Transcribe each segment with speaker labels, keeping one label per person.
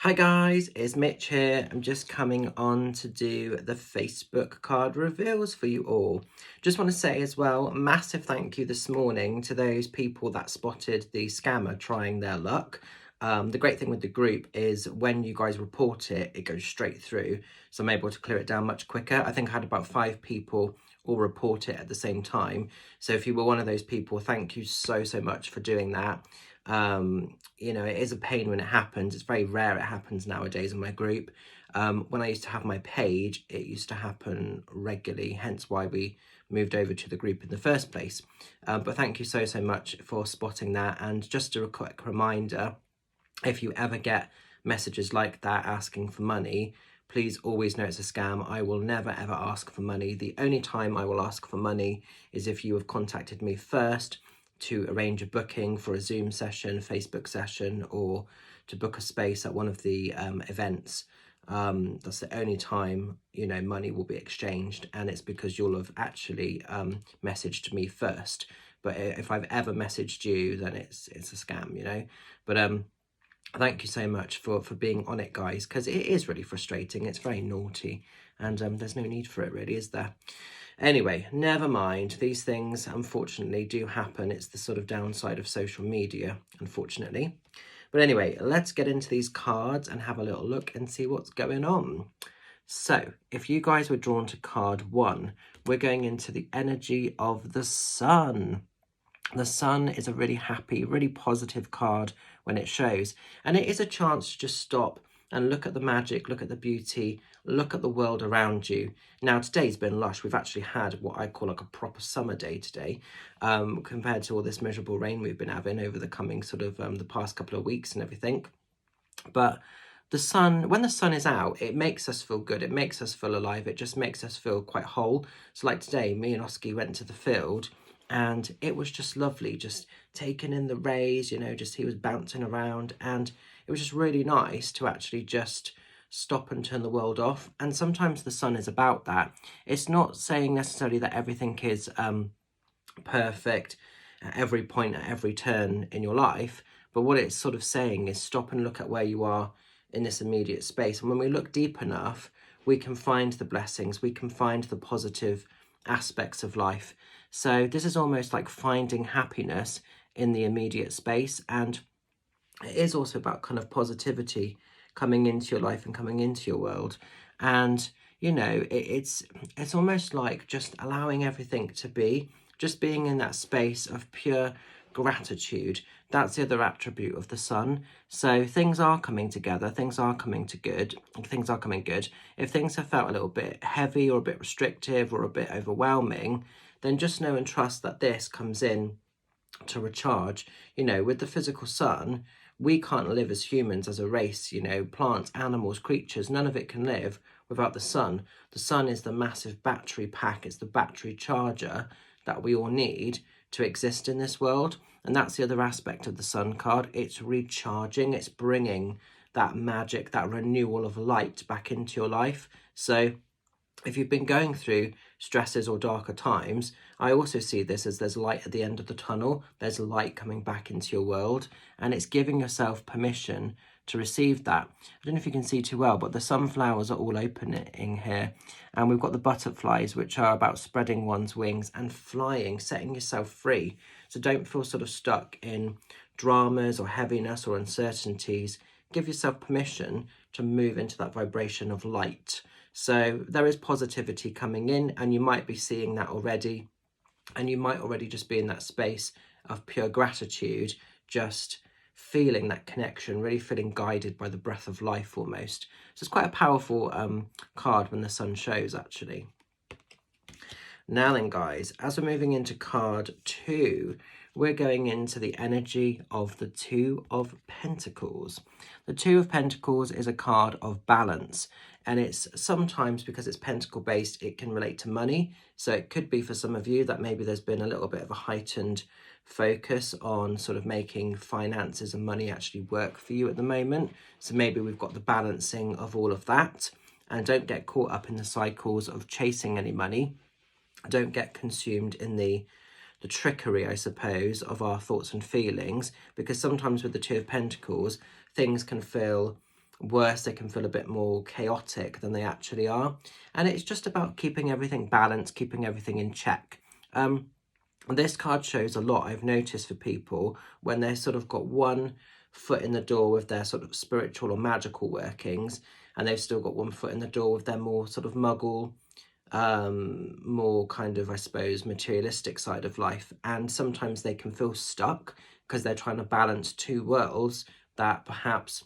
Speaker 1: Hi guys, it's Mitch here. I'm just coming on to do the Facebook card reveals for you all. Just want to say as well, massive thank you this morning to those people that spotted the scammer trying their luck. The great thing with the group is when you guys report it, it goes straight through. So I'm able to clear it down much quicker. I think I had about 5 people all report it at the same time. So if you were one of those people, thank you so much for doing that. It is a pain when it happens. It's very rare it happens nowadays in my group. When I used to have my page, it used to happen regularly, hence why we moved over to the group in the first place. But thank you so much for spotting that. And just a quick reminder, if you ever get messages like that asking for money, please always know it's a scam. I will never ever ask for money. The only time I will ask for money is if you have contacted me first to arrange a booking for a Zoom session, Facebook session, or to book a space at one of the events. That's the only time, money will be exchanged, and it's because you'll have actually messaged me first. But if I've ever messaged you, then it's a scam, But thank you so much for being on it, guys, because it is really frustrating. It's very naughty, and there's no need for it, really, is there? Anyway, never mind. These things, unfortunately, do happen. It's the sort of downside of social media, unfortunately. But anyway, let's get into these cards and have a little look and see what's going on. So, if you guys were drawn to card 1, we're going into the energy of the sun. The sun is a really happy, really positive card when it shows. And it is a chance to just stop and look at the magic, look at the beauty, look at the world around you. Now, today's been lush. We've actually had what I call like a proper summer day today, compared to all this miserable rain we've been having over the coming sort of the past couple of weeks and everything. But the sun, when the sun is out, it makes us feel good. It makes us feel alive. It just makes us feel quite whole. So like today, me and Oski went to the field, and it was just lovely, just taking in the rays, just he was bouncing around, and it was just really nice to actually just stop and turn the world off. And sometimes the sun is about that. It's not saying necessarily that everything is perfect at every point, at every turn in your life, but what it's sort of saying is stop and look at where you are in this immediate space. And when we look deep enough, we can find the blessings, we can find the positive aspects of life. So this is almost like finding happiness in the immediate space. And it is also about kind of positivity coming into your life and coming into your world. And, it's almost like just allowing everything to be, just being in that space of pure gratitude. That's the other attribute of the sun. So things are coming together, things are coming good. If things have felt a little bit heavy or a bit restrictive or a bit overwhelming, then just know and trust that this comes in to recharge. With the physical sun, we can't live as humans, as a race, plants, animals, creatures, none of it can live without the sun. The sun is the massive battery pack, it's the battery charger that we all need to exist in this world. And that's the other aspect of the sun card. It's recharging, it's bringing that magic, that renewal of light back into your life. So if you've been going through stresses or darker times, I also see this as there's light at the end of the tunnel. There's light coming back into your world, and it's giving yourself permission to receive that. I don't know if you can see too well, but the sunflowers are all opening here, and we've got the butterflies, which are about spreading one's wings and flying, setting yourself free. So don't feel sort of stuck in dramas or heaviness or uncertainties. Give yourself permission to move into that vibration of light. So there is positivity coming in, and you might be seeing that already, and you might already just be in that space of pure gratitude, just feeling that connection, really feeling guided by the breath of life almost. So it's quite a powerful card when the sun shows, actually. Now then, guys, as we're moving into card 2, we're going into the energy of the Two of Pentacles. The Two of Pentacles is a card of balance, and it's sometimes, because it's pentacle based, it can relate to money. So it could be for some of you that maybe there's been a little bit of a heightened focus on sort of making finances and money actually work for you at the moment. So maybe we've got the balancing of all of that. And don't get caught up in the cycles of chasing any money. Don't get consumed in the trickery, I suppose, of our thoughts and feelings, because sometimes with the Two of Pentacles, things can feel worse, they can feel a bit more chaotic than they actually are. And it's just about keeping everything balanced, keeping everything in check. This card shows a lot, I've noticed, for people when they've sort of got one foot in the door with their sort of spiritual or magical workings, and they've still got one foot in the door with their more sort of muggle, more kind of, I suppose, materialistic side of life. And sometimes they can feel stuck because they're trying to balance two worlds that perhaps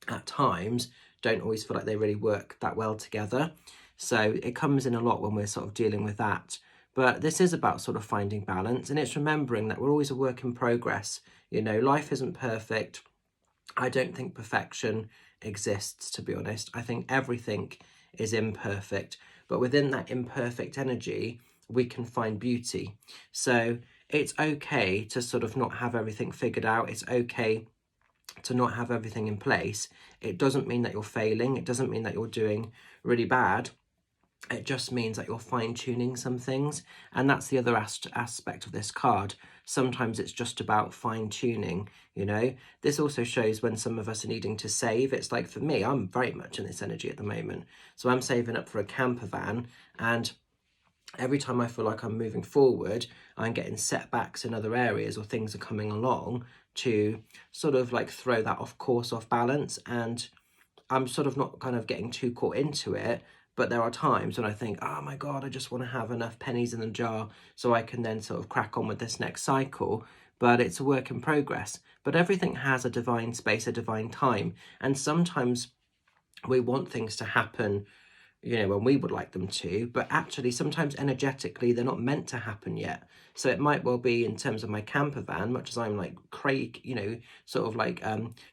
Speaker 1: at times don't always feel like they really work that well together. So it comes in a lot when we're sort of dealing with that. But this is about sort of finding balance, and it's remembering that we're always a work in progress. You know, life isn't perfect. I don't think perfection exists, to be honest. I think everything is imperfect, but within that imperfect energy, we can find beauty. So it's okay to sort of not have everything figured out. It's okay to not have everything in place. It doesn't mean that you're failing. It doesn't mean that you're doing really bad. It just means that you're fine-tuning some things. And that's the other aspect of this card. Sometimes it's just about fine-tuning, you know. This also shows when some of us are needing to save. It's like, for me, I'm very much in this energy at the moment. So I'm saving up for a camper van, and every time I feel like I'm moving forward, I'm getting setbacks in other areas, or things are coming along to sort of like throw that off course, off balance. And I'm sort of not kind of getting too caught into it. But there are times when I think, oh my God, I just want to have enough pennies in the jar so I can then sort of crack on with this next cycle. But it's a work in progress. But everything has a divine space, a divine time. And sometimes we want things to happen, you know, when we would like them to, but actually sometimes energetically they're not meant to happen yet. So it might well be, in terms of my camper van, much as I'm like Craig, you know, sort of like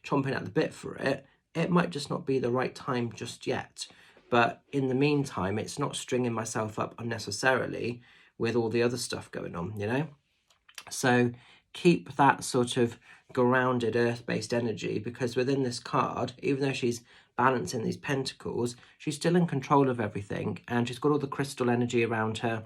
Speaker 1: chomping at the bit for it, it might just not be the right time just yet. But in the meantime, it's not stringing myself up unnecessarily with all the other stuff going on, you know? So keep that sort of grounded earth-based energy, because within this card, even though she's balancing these pentacles, she's still in control of everything, and she's got all the crystal energy around her.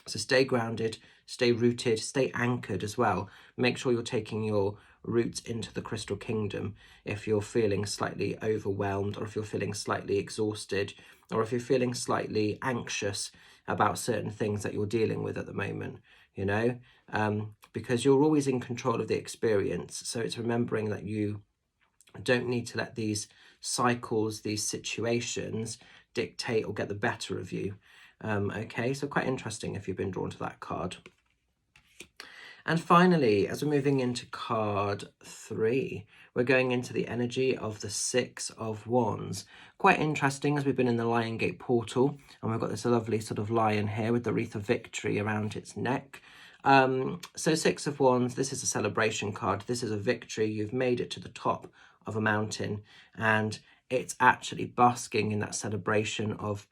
Speaker 1: So stay grounded, stay rooted, stay anchored as well. Make sure you're taking your roots into the crystal kingdom if you're feeling slightly overwhelmed, or if you're feeling slightly exhausted, or if you're feeling slightly anxious about certain things that you're dealing with at the moment, you know, because you're always in control of the experience. So it's remembering that you don't need to let these cycles, these situations dictate or get the better of you. Okay, so quite interesting if you've been drawn to that card. And finally, as we're moving into card 3, we're going into the energy of the Six of Wands. Quite interesting, as we've been in the Lion Gate portal, and we've got this lovely sort of lion here with the wreath of victory around its neck. So Six of Wands, this is a celebration card. This is a victory. You've made it to the top of a mountain, and it's actually basking in that celebration of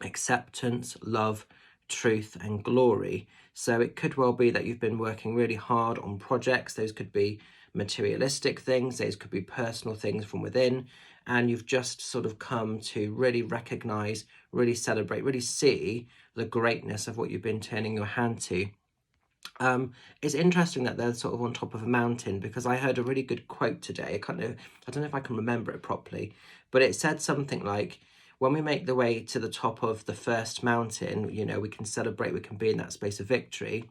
Speaker 1: acceptance, love, truth and glory. So it could well be that you've been working really hard on projects. Those could be materialistic things, those could be personal things from within, and you've just sort of come to really recognize, really celebrate, really see the greatness of what you've been turning your hand to. It's interesting that they're sort of on top of a mountain, because I heard a really good quote today. I don't know if I can remember it properly, but it said something like, when we make the way to the top of the first mountain, you know, we can celebrate, we can be in that space of victory.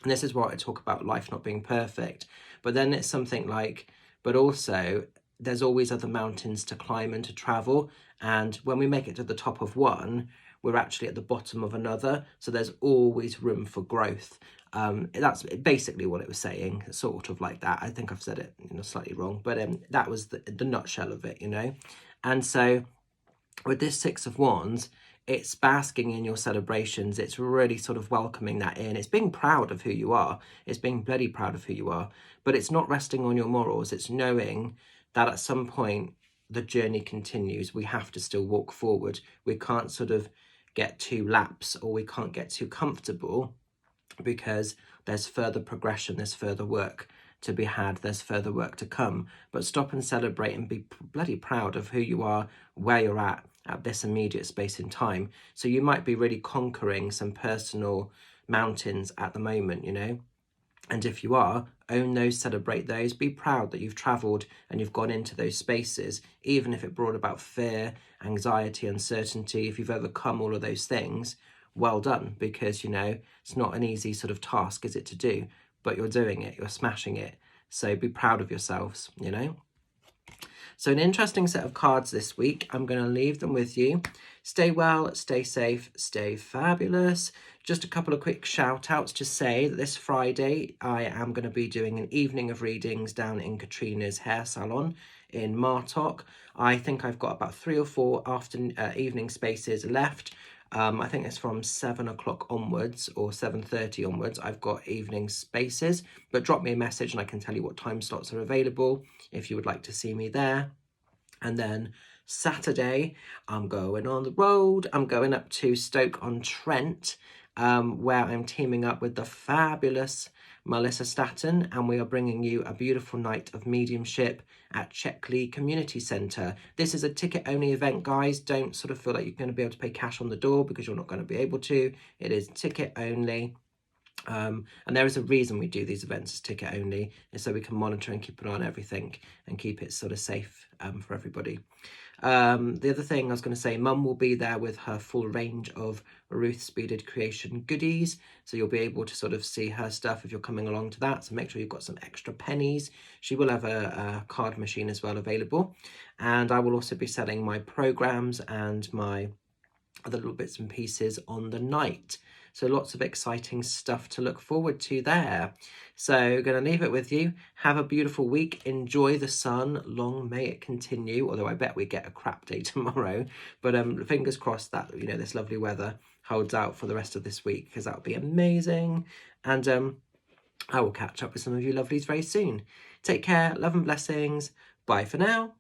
Speaker 1: And this is why I talk about life not being perfect. But then it's something like, but also there's always other mountains to climb and to travel. And when we make it to the top of one, we're actually at the bottom of another. So there's always room for growth. That's basically what it was saying, sort of like that. I think I've said it, you know, slightly wrong, but that was the nutshell of it, you know. And so with this Six of Wands, it's basking in your celebrations. It's really sort of welcoming that in. It's being proud of who you are. It's being bloody proud of who you are. But it's not resting on your morals. It's knowing that at some point the journey continues. We have to still walk forward. We can't sort of get too lax, or we can't get too comfortable, because there's further progression, there's further work to be had, there's further work to come. But stop and celebrate and be bloody proud of who you are, where you're at this immediate space in time. So you might be really conquering some personal mountains at the moment, you know, And if you are, own those, celebrate those, be proud that you've travelled and you've gone into those spaces, even if it brought about fear, anxiety, uncertainty. If you've overcome all of those things, well done, because, you know, it's not an easy sort of task, is it, to do? But you're doing it, you're smashing it. So be proud of yourselves, you know? So an interesting set of cards this week. I'm going to leave them with you. Stay well, stay safe, stay fabulous. Just a couple of quick shout outs to say that this Friday I am going to be doing an evening of readings down in Katrina's hair salon in Martock. I think I've got about 3 or 4 evening spaces left. I think it's from 7 o'clock onwards or 7:30 onwards. I've got evening spaces, but drop me a message and I can tell you what time slots are available if you would like to see me there. And then Saturday, I'm going on the road. I'm going up to Stoke-on-Trent, where I'm teaming up with the fabulous Melissa Statten, and we are bringing you a beautiful night of mediumship at Checkley Community Centre. This is a ticket-only event, guys. Don't sort of feel like you're going to be able to pay cash on the door, because you're not going to be able to. It is ticket-only. And there is a reason we do these events as ticket only, is so we can monitor and keep an eye on everything and keep it sort of safe for everybody. The other thing I was going to say, Mum will be there with her full range of Ruth's Beaded Creation goodies, so you'll be able to sort of see her stuff if you're coming along to that, so make sure you've got some extra pennies. She will have a card machine as well available, and I will also be selling my programs and my other little bits and pieces on the night. So lots of exciting stuff to look forward to there. So going to leave it with you. Have a beautiful week. Enjoy the sun. Long may it continue. Although I bet we get a crap day tomorrow. But fingers crossed that, you know, this lovely weather holds out for the rest of this week, because that would be amazing. And I will catch up with some of you lovelies very soon. Take care. Love and blessings. Bye for now.